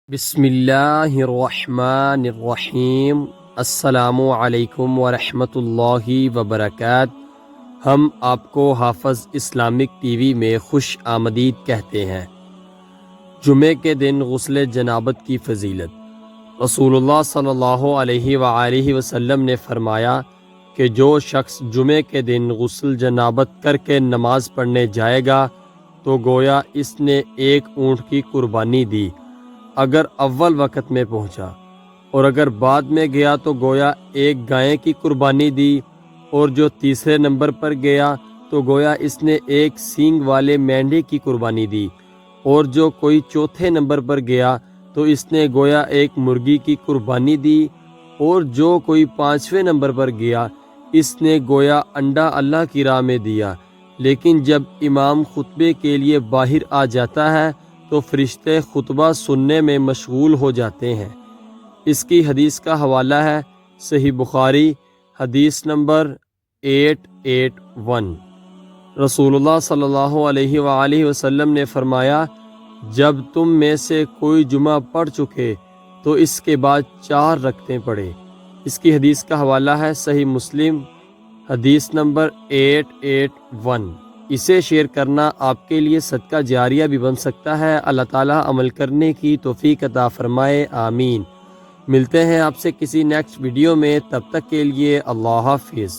بسم اللہ الرحمن الرحیم۔ السلام علیکم ورحمۃ اللہ وبرکاتہ۔ ہم آپ کو حافظ اسلامک ٹی وی میں خوش آمدید کہتے ہیں۔ جمعے کے دن غسل جنابت کی فضیلت۔ رسول اللہ صلی اللہ علیہ وآلہ وسلم نے فرمایا کہ جو شخص جمعے کے دن غسل جنابت کر کے نماز پڑھنے جائے گا تو گویا اس نے ایک اونٹ کی قربانی دی اگر اول وقت میں پہنچا، اور اگر بعد میں گیا تو گویا ایک گائے کی قربانی دی، اور جو تیسرے نمبر پر گیا تو گویا اس نے ایک سینگ والے مینڈے کی قربانی دی، اور جو کوئی چوتھے نمبر پر گیا تو اس نے گویا ایک مرغی کی قربانی دی، اور جو کوئی پانچویں نمبر پر گیا اس نے گویا انڈا اللہ کی راہ میں دیا۔ لیکن جب امام خطبے کے لیے باہر آ جاتا ہے تو فرشتے خطبہ سننے میں مشغول ہو جاتے ہیں۔ اس کی حدیث کا حوالہ ہے صحیح بخاری، حدیث نمبر 881۔ رسول اللہ صلی اللہ علیہ وآلہ وسلم نے فرمایا، جب تم میں سے کوئی جمعہ پڑھ چکے تو اس کے بعد 4 رکعتیں پڑھے۔ اس کی حدیث کا حوالہ ہے صحیح مسلم، حدیث نمبر 881۔ اسے شیئر کرنا آپ کے لیے صدقہ جاریہ بھی بن سکتا ہے۔ اللہ تعالیٰ عمل کرنے کی توفیق عطا فرمائے، آمین۔ ملتے ہیں آپ سے کسی نیکسٹ ویڈیو میں، تب تک کے لیے اللہ حافظ۔